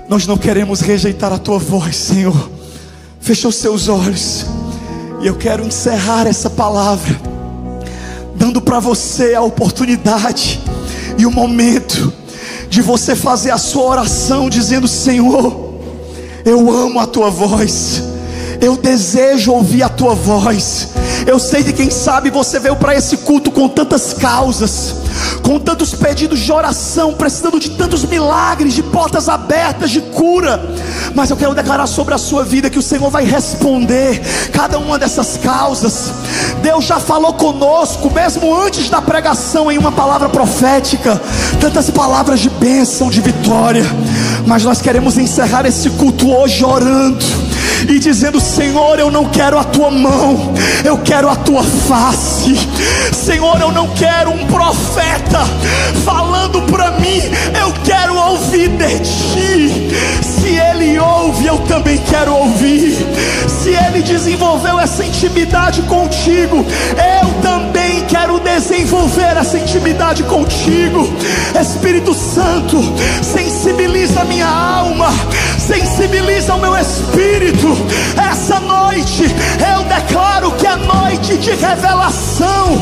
nós não queremos rejeitar a tua voz, Senhor. Fecha os seus olhos, e eu quero encerrar essa palavra dando para você a oportunidade e o momento de você fazer a sua oração, dizendo: Senhor, eu amo a tua voz, eu desejo ouvir a tua voz. Eu sei que quem sabe você veio para esse culto com tantas causas, com tantos pedidos de oração, precisando de tantos milagres, de portas abertas, de cura. Mas eu quero declarar sobre a sua vida que o Senhor vai responder cada uma dessas causas. Deus já falou conosco, mesmo antes da pregação, em uma palavra profética, tantas palavras de bênção, de vitória. Mas nós queremos encerrar esse culto hoje orando e dizendo: Senhor, eu não quero a tua mão, eu quero a tua face. Senhor, eu não quero um profeta falando para mim, eu quero ouvir de ti. Se ele ouve, eu também quero ouvir. Se ele desenvolveu essa intimidade contigo, eu também quero desenvolver essa intimidade contigo. Espírito Santo, sensibiliza a minha alma, sensibiliza o meu espírito. Essa noite eu declaro que é noite de revelação,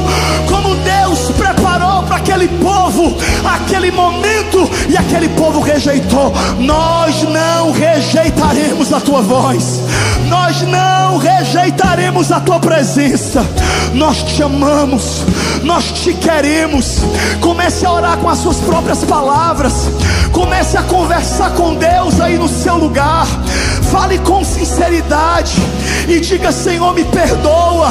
como Deus preparou para aquele povo, aquele momento, e aquele povo rejeitou. Nós não rejeitaremos a tua voz, nós não rejeitaremos a tua presença. Nós te amamos, nós te queremos. Comece a orar com as suas próprias palavras, comece a conversar com Deus aí no seu lugar. Fale com sinceridade e diga: Senhor, me perdoa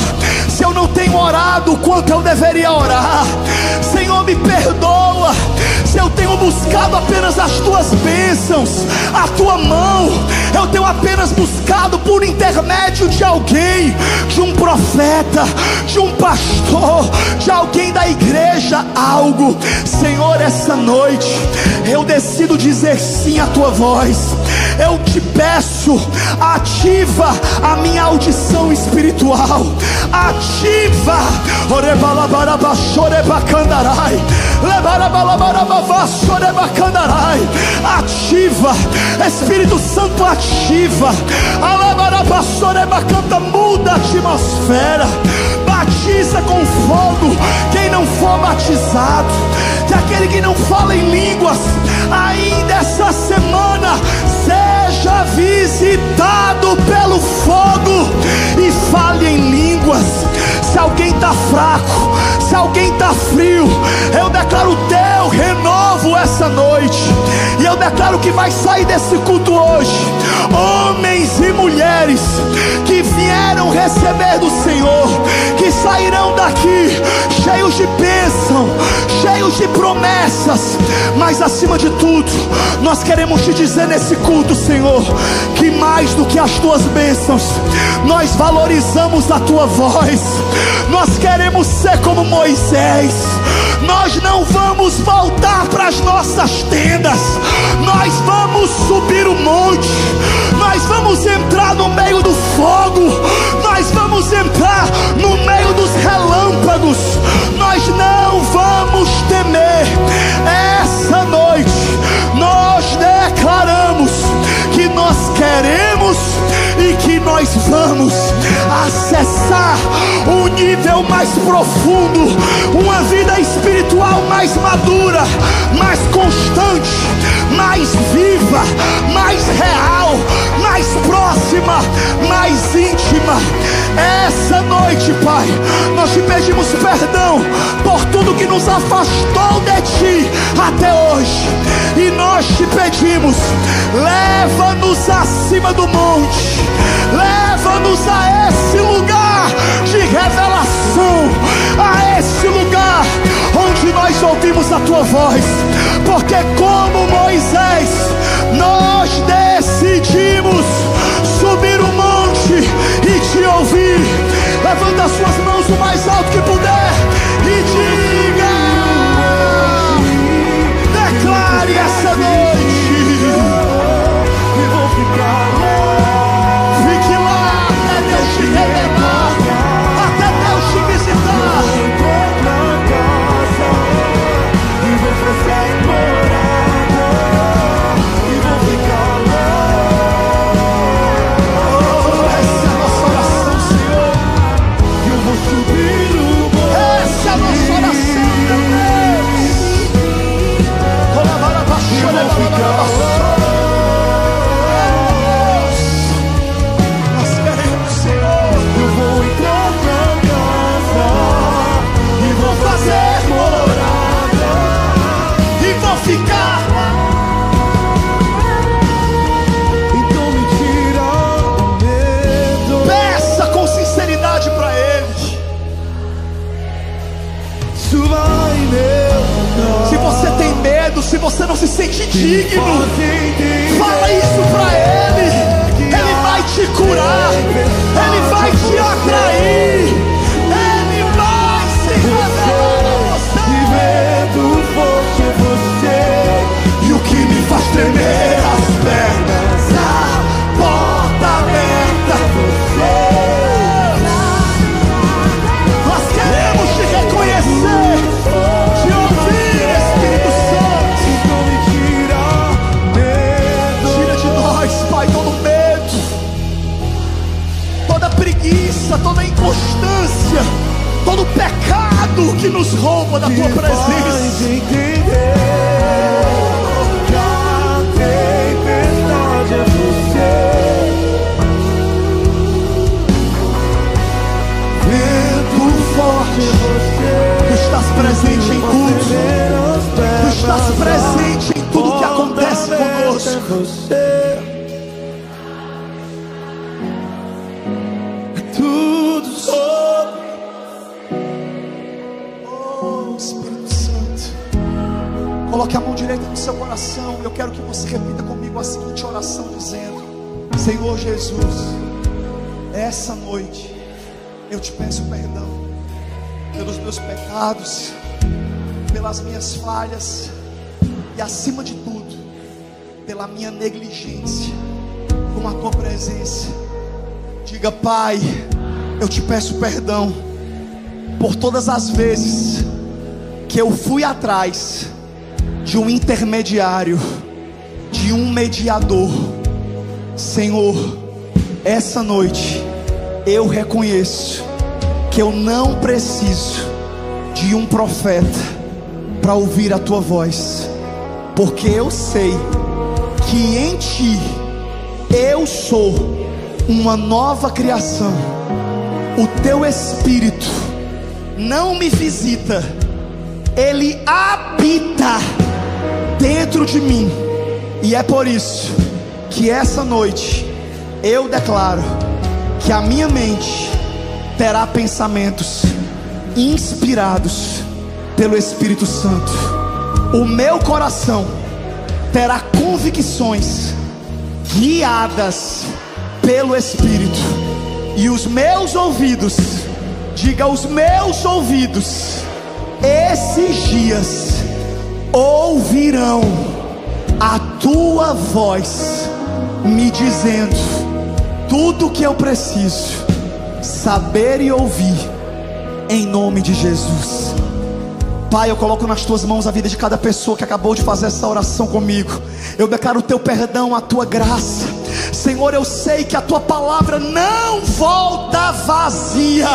se eu não tenho orado o quanto eu deveria orar. Senhor, me perdoa se eu tenho buscado apenas as tuas bênçãos, a tua mão. Eu tenho apenas buscado por intermédio de alguém, de um profeta, de um pastor, de alguém da igreja, algo. Senhor, essa noite eu decido dizer sim à tua voz. Eu te peço, ativa a minha audição espiritual, ativa, ativa, Espírito Santo, ativa, muda a atmosfera, batiza com fogo quem não for batizado, que aquele que não fala em línguas ainda essa semana seja visitado pelo fogo e fale em línguas. Se alguém está fraco, se alguém está frio, eu declaro o teu eu declaro que vai sair desse culto hoje homens e mulheres que vieram receber do Senhor, que sairão daqui cheios de bênção, cheios de promessas. Mas acima de tudo, nós queremos te dizer nesse culto, Senhor, que mais do que as tuas bênçãos, nós valorizamos a tua voz. Nós queremos ser como Moisés. Nós não vamos voltar para as nossas tendas, nós vamos subir o monte, nós vamos entrar no meio do fogo, nós vamos entrar no meio dos relâmpagos. Nós não vamos temer. Essa noite nós declaramos que nós queremos e que nós vamos acessar um nível mais profundo, uma vida espiritual mais madura, mais constante, mais viva, mais real, mais próxima, mais íntima. Essa noite, Pai, nós te pedimos perdão por tudo que nos afastou de Ti até hoje, e nós te pedimos: leva-nos acima do monte, leva-nos a esse lugar de revelação, a esse lugar onde nós ouvimos a Tua voz, porque como Moisés, nós decidimos subir o monte e te ouvir. Levanta as suas mãos o mais alto que puder e diga, declare essa noite. E vou ficar lá, fique lá até Deus te revelar, até Deus te visitar. E vou fazer morada, e vou ficar lá. Essa é a nossa oração, Senhor. Eu vou subir o monte. Essa é a nossa oração, meu Deus. Eu vou ficar lá. Nós queremos, Senhor. Eu vou entrar na casa e vou fazer morada e vou ficar lá. Então me tira o medo. Peça com sinceridade para Ele. Suba em meu. Se você tem medo, se você não se sente digno, fala isso para Ele. Ele vai te curar, Ele vai te atrair, Ele vai se revelar a você. E medo forte é você, e o que me faz tremer as pernas, a porta aberta é você. Nós queremos te reconhecer, te ouvir, Espírito Santo. Então me tira medo. Tira de nós, Pai, todo medo, toda preguiça, toda inconstância, todo pecado que nos rouba da Tua presença. Que a tempestade é você. Vento forte é você. Tu estás presente em tudo. Tu estás presente em tudo que acontece conosco. Tudo sobre. Oh, Espírito Santo, coloque a mão direita no seu coração. Eu quero que você repita comigo a seguinte oração, dizendo: Senhor Jesus, essa noite eu te peço perdão pelos meus pecados, pelas minhas falhas e, acima de tudo, pela minha negligência com a Tua presença. Diga: Pai, eu te peço perdão por todas as vezes que eu fui atrás de um intermediário, de um mediador. Senhor, essa noite eu reconheço que eu não preciso de um profeta para ouvir a Tua voz, porque eu sei que em Ti eu sou uma nova criação. O Teu Espírito não me visita, Ele habita dentro de mim. E é por isso que essa noite eu declaro que a minha mente terá pensamentos inspirados pelo Espírito Santo. O meu coração terá convicções guiadas pelo Espírito. E os meus ouvidos, diga, os meus ouvidos, esses dias ouvirão a tua voz me dizendo tudo o que eu preciso saber e ouvir, em nome de Jesus. Pai, eu coloco nas tuas mãos a vida de cada pessoa que acabou de fazer essa oração comigo. Eu declaro o teu perdão, a tua graça. Senhor, eu sei que a tua palavra não volta vazia.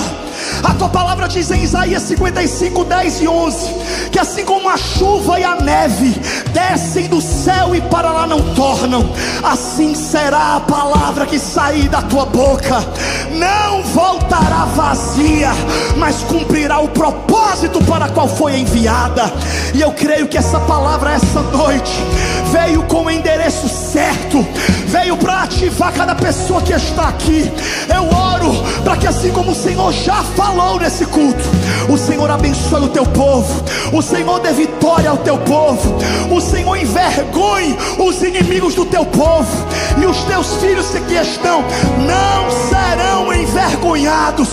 A tua palavra diz em Isaías 55, 10 e 11, que assim como a chuva e a neve descem do céu e para lá não tornam, assim será a palavra que sair da tua boca. Não voltará vazia, mas cumprirá o propósito para qual foi enviada. E eu creio que essa palavra essa noite veio com o endereço certo, veio para ativar cada pessoa que está aqui. Eu oro para que assim como o Senhor já falou nesse culto, o Senhor abençoe o teu povo, o Senhor dê vitória ao teu povo, o Senhor envergonhe os inimigos do teu povo, e os teus filhos que aqui estão não serão envergonhados.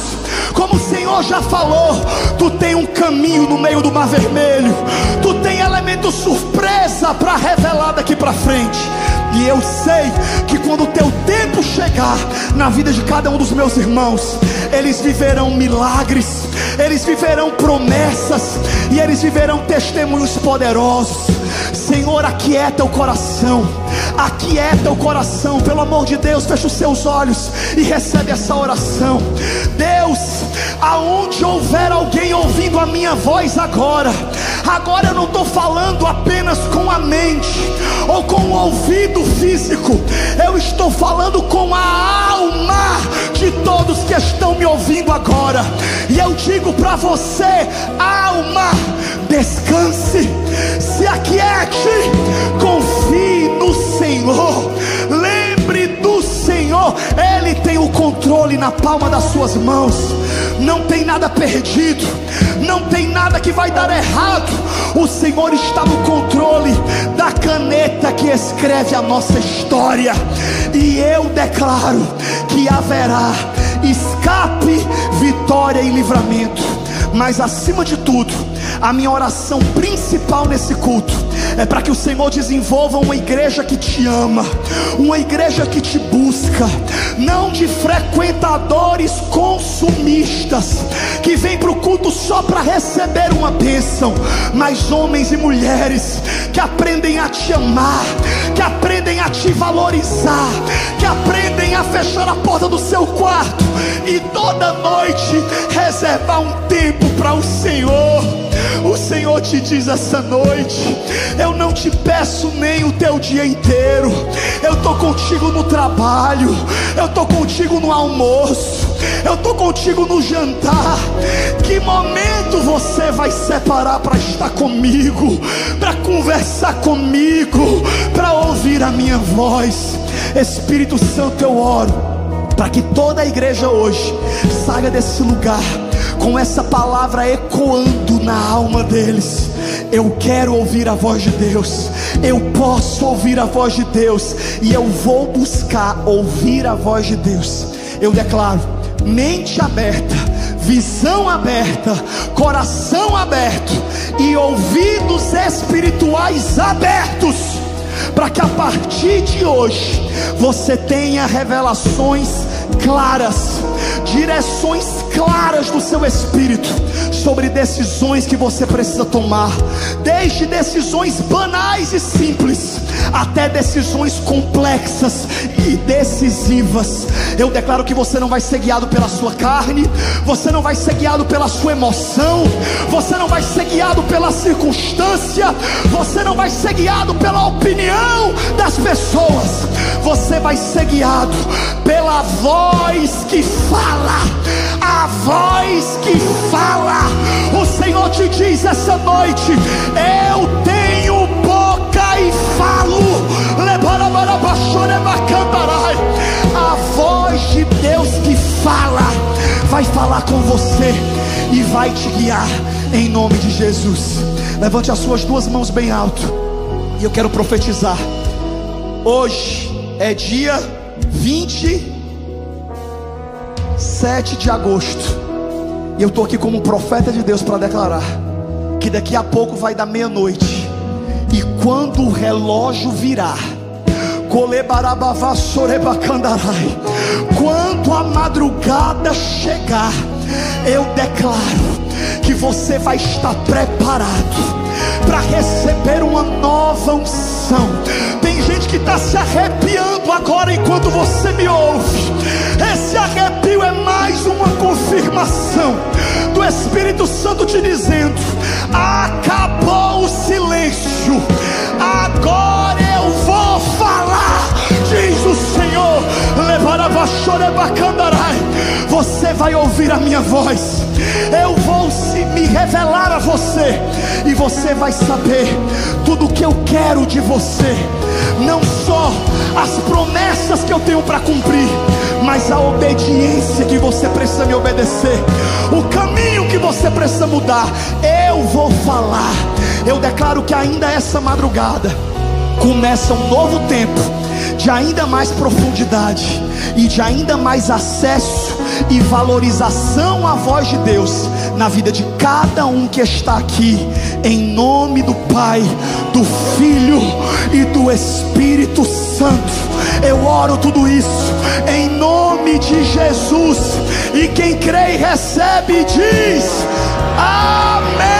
Como o Senhor já falou, tu tem um caminho no meio do mar vermelho, tu tem elemento surpresa para revelar daqui para frente. E eu sei que quando o teu tempo chegar na vida de cada um dos meus irmãos, eles viverão milagres, eles viverão promessas, e eles viverão testemunhos poderosos. Senhor, aquieta o coração, aquieta o coração, pelo amor de Deus. Fecha os seus olhos e recebe essa oração. Deus, aonde houver alguém ouvindo a minha voz agora eu não estou falando apenas com a mente ou com o ouvido físico, eu estou falando com a alma de todos que estão me ouvindo agora. E eu digo para você, alma, descanse, se aquiete, confie no Senhor, lembre do Senhor. Ele tem o controle na palma das suas mãos. Não tem nada perdido, não tem nada que vai dar errado. O Senhor está no controle da caneta que escreve a nossa história. E eu declaro que haverá escape, vitória e livramento. Mas acima de tudo, a minha oração principal nesse culto é para que o Senhor desenvolva uma igreja que te ama, uma igreja que te busca, não de frequentadores consumistas que vêm para o culto só para receber uma bênção, mas homens e mulheres que aprendem a te amar, que aprendem a te valorizar, que aprendem a fechar a porta do seu quarto e toda noite reservar um tempo para o Senhor. O Senhor te diz essa noite: eu não te peço nem o teu dia inteiro, eu estou contigo no trabalho, eu estou contigo no almoço, eu estou contigo no jantar. Que momento você vai separar para estar comigo, para conversar comigo, para ouvir a minha voz? Espírito Santo, eu oro para que toda a igreja hoje saia desse lugar com essa palavra ecoando na alma deles. Eu quero ouvir a voz de Deus, eu posso ouvir a voz de Deus, e eu vou buscar ouvir a voz de Deus. Eu declaro mente aberta, visão aberta, coração aberto e ouvidos espirituais abertos, para que a partir de hoje você tenha revelações claras, direções claras do seu espírito sobre decisões que você precisa tomar, desde decisões banais e simples até decisões complexas e decisivas. Eu declaro que você não vai ser guiado pela sua carne, você não vai ser guiado pela sua emoção, você não vai ser guiado pela circunstância, você não vai ser guiado pela opinião das pessoas, você vai ser guiado pela voz que fala, a voz que fala. O Senhor te diz essa noite: eu tenho boca e falo. falar com você e vai te guiar em nome de Jesus. Levante as suas duas mãos bem alto e eu quero profetizar. Hoje é dia 27 de agosto e eu estou aqui como profeta de Deus para declarar que daqui a pouco vai dar meia-noite, e quando o relógio virar, quando a madrugada chegar, eu declaro que você vai estar preparado para receber uma nova unção. Tem gente que está se arrepiando agora enquanto você me ouve. Esse arrepio é mais uma confirmação do Espírito Santo te dizendo: acabou o silêncio, agora eu vou falar, diz o Senhor. Você vai ouvir a minha voz, eu vou me revelar a você, e você vai saber tudo o que eu quero de você. Não só as promessas que eu tenho para cumprir, mas a obediência que você precisa me obedecer, o caminho que você precisa mudar. Eu vou falar. Eu declaro que ainda essa madrugada começa um novo tempo de ainda mais profundidade e de ainda mais acesso e valorização à voz de Deus na vida de cada um que está aqui, em nome do Pai, do Filho e do Espírito Santo. Eu oro tudo isso em nome de Jesus, e quem crê e recebe diz amém.